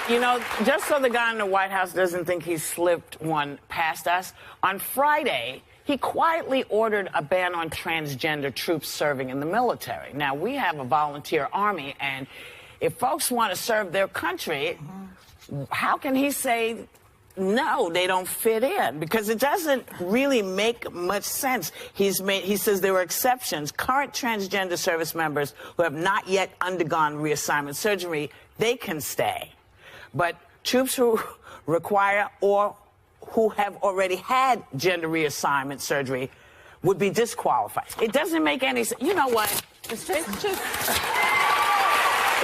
You know, just so the guy in the White House doesn't think he slipped one past us, on Friday, he quietly ordered a ban on transgender troops serving in the military. Now, we have a volunteer army, and if folks want to serve their country, how can he say, no, they don't fit in? Because it doesn't really make much sense. He says there are exceptions. Current transgender service members who have not yet undergone reassignment surgery, they can stay. But troops who require or who have already had gender reassignment surgery would be disqualified. It doesn't make any sense. You know what? It's just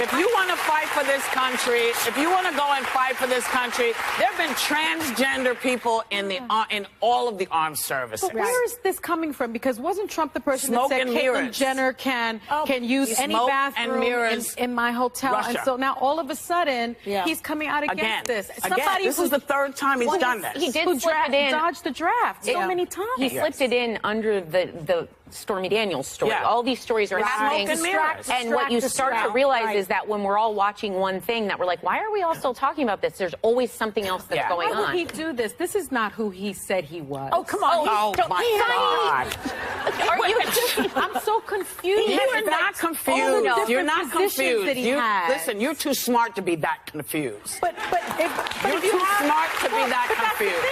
if you want to fight for this country, if you want to go and fight for this country, there have been transgender people in all of the armed services. But where is this coming from? Because wasn't Trump the person Smoke that said Caitlyn Jenner can use any bathroom in my hotel? Russia. And so now all of a sudden he's coming out against this. Somebody this is the third time he's done this. He did slip it in. Dodged the draft so many times. He slipped it in under the Stormy Daniels story. Yeah. All these stories are happening. And what you start to realize is that when we're all watching one thing, that we're like, why are we all still talking about this? There's always something else that's going on. Why would he do this? This is not who he said he was. Oh, come on. Oh, my God. Are you? I'm so confused. You're not confused. You're not confused. Listen, you're too smart to be that confused. But you're too smart to be that confused.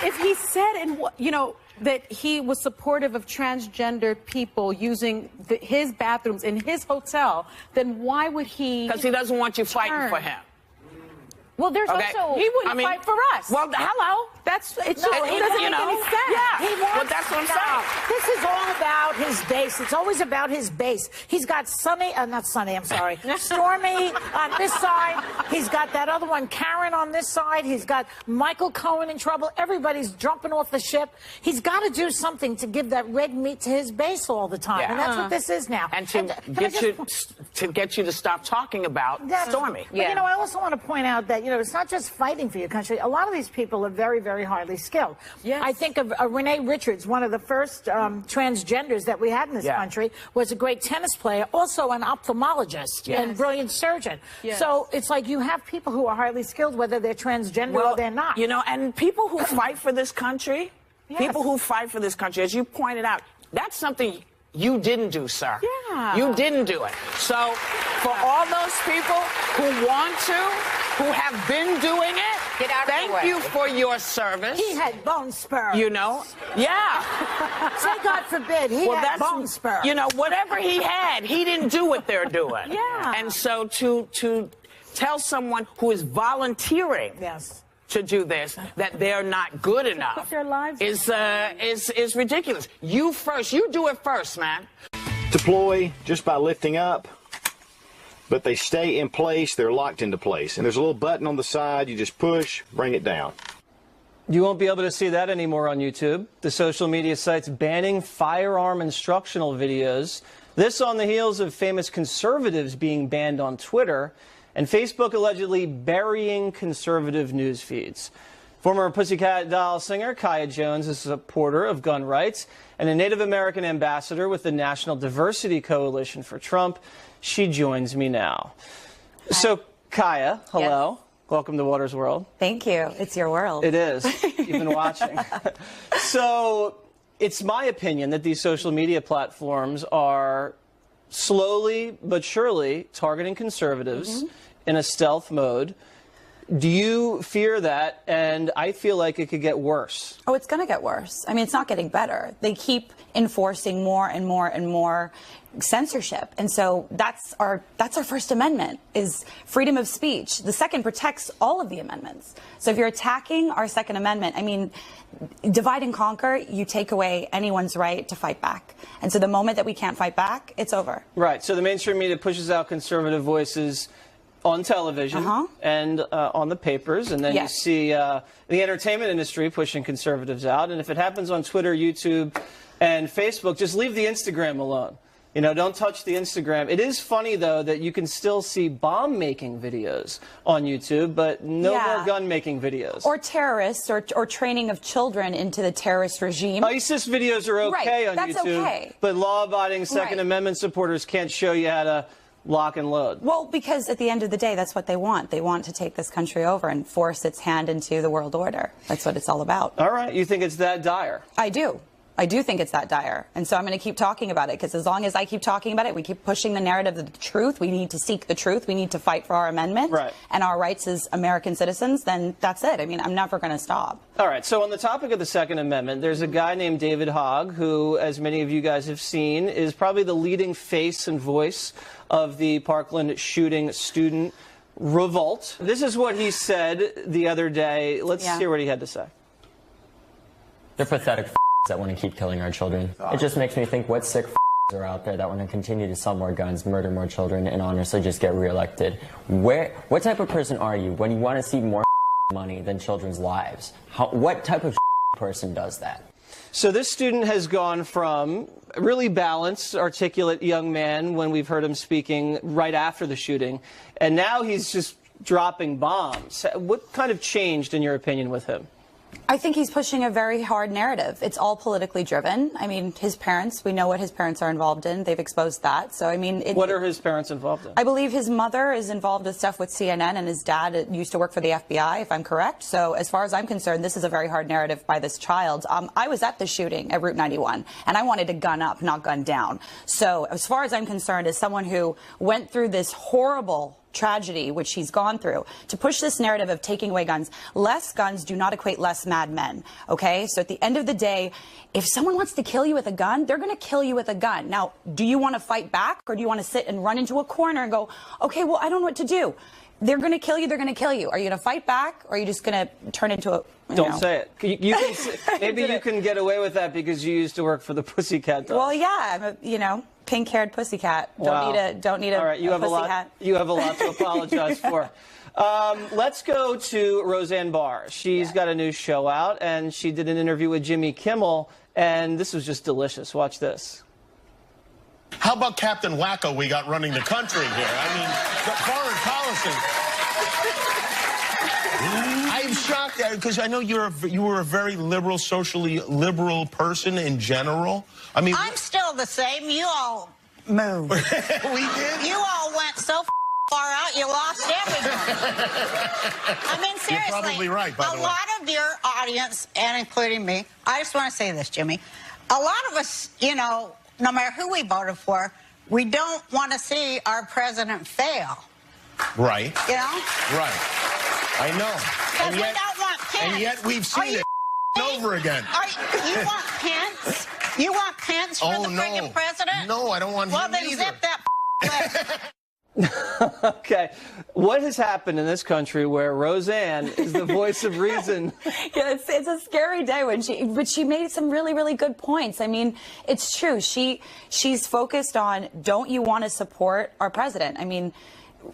If he said, that he was supportive of transgender people using his bathrooms in his hotel, then why would he? Because he doesn't want you fighting for him. Well, there's also he wouldn't fight for us. Well, hello. It doesn't make any sense. Yeah, that's what I'm saying. This is all about his base. It's always about his base. He's got Stormy on this side. He's got that other one, Karen, on this side. He's got Michael Cohen in trouble. Everybody's jumping off the ship. He's got to do something to give that red meat to his base all the time, and that's what this is now. And to get you to stop talking about Stormy. But, I also want to point out that, it's not just fighting for your country. A lot of these people are very, very highly skilled. Yes. I think of Renee Richards, one of the first transgenders that we had in this country, was a great tennis player, also an ophthalmologist and brilliant surgeon. Yes. So it's like you have people who are highly skilled, whether they're transgender or they're not. And people who fight for this country, as you pointed out, that's something you didn't do, sir. Yeah. You didn't do it. So for all those people who want to, who have been doing it, get out of the way. Thank you for your service. He had bone spurs. Yeah. Say God forbid, he had bone spurs. Whatever he had, he didn't do what they're doing. Yeah. And so to tell someone who is volunteering to do this that they're not good enough their lives is ridiculous. You do it first, man. Deploy just by lifting up, but they stay in place, they're locked into place. And there's a little button on the side, you just push, bring it down. You won't be able to see that anymore on YouTube. The social media site's banning firearm instructional videos. This on the heels of famous conservatives being banned on Twitter, and Facebook allegedly burying conservative news feeds. Former Pussycat Doll singer Kaya Jones is a supporter of gun rights and a Native American ambassador with the National Diversity Coalition for Trump. She joins me now. Hi. So, Kaya, hello. Yes. Welcome to Water's World. Thank you. It's your world. It is. You've been watching. So, it's my opinion that these social media platforms are slowly but surely targeting conservatives in a stealth mode. Do you fear that? And I feel like it could get worse. Oh, it's going to get worse. I mean, it's not getting better. They keep enforcing more and more and more censorship. And so that's our First Amendment, is freedom of speech. The Second protects all of the amendments. So if you're attacking our Second Amendment, I mean, divide and conquer, you take away anyone's right to fight back. And so the moment that we can't fight back, it's over. Right. So the mainstream media pushes out conservative voices on television and on the papers, and then you see the entertainment industry pushing conservatives out. And if it happens on Twitter, YouTube, and Facebook, just leave the Instagram alone. Don't touch the Instagram. It is funny, though, that you can still see bomb-making videos on YouTube, but no more gun-making videos. Or terrorists, or training of children into the terrorist regime. ISIS videos are okay on YouTube, but law-abiding Second Amendment supporters can't show you how to lock and load? Well, because at the end of the day, that's what they want. They want to take this country over and force its hand into the world order. That's what it's all about. All right. You think it's that dire? I do. I do think it's that dire. And so I'm going to keep talking about it, because as long as I keep talking about it, we keep pushing the narrative of the truth. We need to seek the truth. We need to fight for our amendment and our rights as American citizens. Then that's it. I mean, I'm never going to stop. All right. So on the topic of the Second Amendment, there's a guy named David Hogg who, as many of you guys have seen, is probably the leading face and voice of the Parkland shooting student revolt. This is what he said the other day. Let's hear what he had to say. They're pathetic that want to keep killing our children. It just makes me think what sick are out there that want to continue to sell more guns, murder more children, and honestly just get reelected. What type of person are you when you want to see more money than children's lives? What type of person does that? So this student has gone from a really balanced, articulate young man when we've heard him speaking right after the shooting, and now he's just dropping bombs. What kind of changed, in your opinion, with him? I think he's pushing a very hard narrative. It's all politically driven. I mean, his parents, we know what his parents are involved in. They've exposed that. So, I mean... What are his parents involved in? I believe his mother is involved with stuff with CNN, and his dad used to work for the FBI, if I'm correct. So, as far as I'm concerned, this is a very hard narrative by this child. I was at the shooting at Route 91, and I wanted to gun up, not gun down. So, as far as I'm concerned, as someone who went through this horrible tragedy, which he's gone through, to push this narrative of taking away guns. Less guns do not equate less mad men, okay? So at the end of the day, if someone wants to kill you with a gun, they're going to kill you with a gun. Now, do you want to fight back, or do you want to sit and run into a corner and go, okay, well, I don't know what to do? They're going to kill you, they're going to kill you. Are you going to fight back, or are you just going to turn into a... Don't say it. You can say, maybe you can get away with that because you used to work for the Pussycat Dolls. Well, yeah, I'm a, pink-haired pussycat. Don't need a All right, you have a lot. hat. You have a lot to apologize for. Let's go to Roseanne Barr. She's got a new show out, and she did an interview with Jimmy Kimmel, and this was just delicious. Watch this. How about Captain Wacko we got running the country here? I mean, foreign policy. I'm shocked because I know you were a very liberal, socially liberal person in general. I mean, I'm still the same. You all moved. We did? You all went so far out, you lost everybody. I mean, seriously. You're probably right, by the way. A lot of your audience, and including me, I just want to say this, Jimmy. A lot of us, no matter who we voted for, we don't want to see our president fail. Right. Right. I know. Because we don't want Pence. And yet we've seen it over again. You want Pence? You want Pence for the friggin' president? No, I don't want him either. Well, then zip that Okay. What has happened in this country where Roseanne is the voice of reason? Yeah, it's a scary day but she made some really, really good points. I mean, it's true. She's focused on, don't you want to support our president? I mean,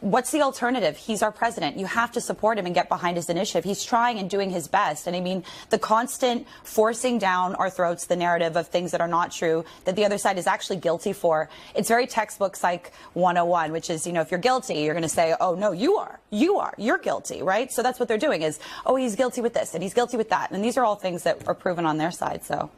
what's the alternative? He's our president. You have to support him and get behind his initiative. He's trying and doing his best. And I mean, the constant forcing down our throats the narrative of things that are not true, that the other side is actually guilty for. It's very textbook Psych 101, which is, if you're guilty, you're going to say, oh, no, you're guilty, right? So that's what they're doing is, oh, he's guilty with this and he's guilty with that. And these are all things that are proven on their side, so.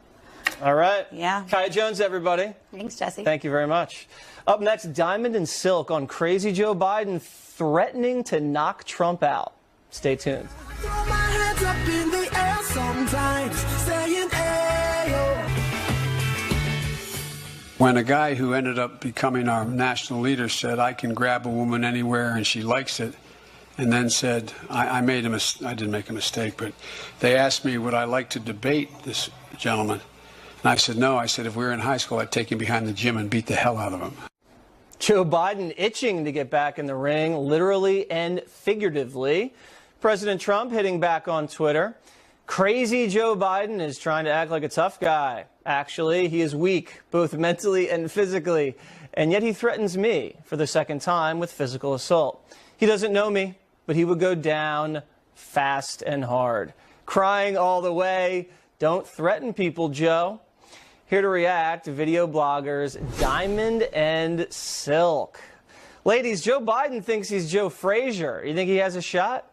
All right. Yeah. Kaya Jones, everybody. Thanks, Jesse. Thank you very much. Up next, Diamond and Silk on crazy Joe Biden threatening to knock Trump out. Stay tuned. When a guy who ended up becoming our national leader said, I can grab a woman anywhere and she likes it, and then said, I didn't make a mistake, but they asked me, would I like to debate this gentleman? And I said, no. I said, if we were in high school, I'd take him behind the gym and beat the hell out of him. Joe Biden itching to get back in the ring, literally and figuratively. President Trump hitting back on Twitter. Crazy Joe Biden is trying to act like a tough guy. Actually, he is weak, both mentally and physically. And yet he threatens me for the second time with physical assault. He doesn't know me, but he would go down fast and hard. Crying all the way. Don't threaten people, Joe. Here to react, video bloggers Diamond and Silk. Ladies, Joe Biden thinks he's Joe Frazier. You think he has a shot?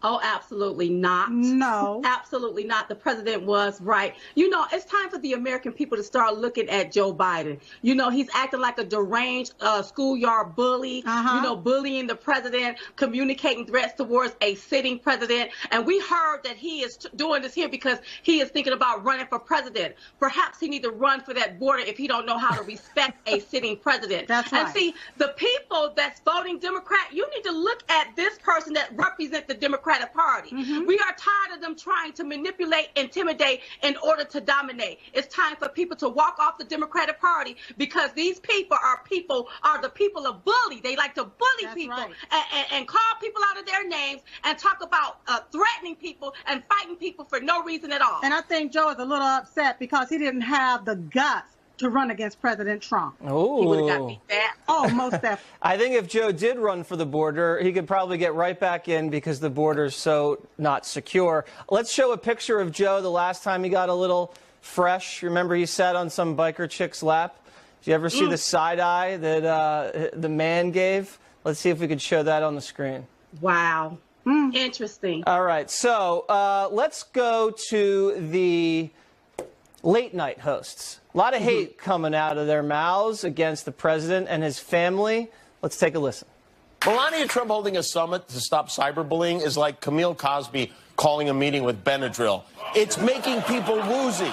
Oh, absolutely not. No. Absolutely not. The president was right. You know, it's time for the American people to start looking at Joe Biden. You know, he's acting like a deranged schoolyard bully, you know, bullying the president, communicating threats towards a sitting president. And we heard that he is doing this here because he is thinking about running for president. Perhaps he needs to run for that border if he don't know how to respect a sitting president. That's right. And see, the people that's voting Democrat, you need to look at this person that represents the Democratic Party. We are tired of them trying to manipulate, intimidate in order to dominate. It's time for people to walk off the Democratic Party because these people are the people of bully. They like to bully people and call people out of their names and talk about threatening people and fighting people for no reason at all. And I think Joe is a little upset because he didn't have the guts to run against President Trump. Oh. He would have got beat back. Oh, most definitely. I think if Joe did run for the border, he could probably get right back in because the border's so not secure. Let's show a picture of Joe the last time he got a little fresh. Remember he sat on some biker chick's lap? Did you ever see the side eye that the man gave? Let's see if we could show that on the screen. Wow. Interesting. All right, so let's go to the late night hosts. A lot of hate coming out of their mouths against the president and his family. Let's take a listen. Melania Trump holding a summit to stop cyberbullying is like Camille Cosby calling a meeting with Benadryl. It's making people woozy.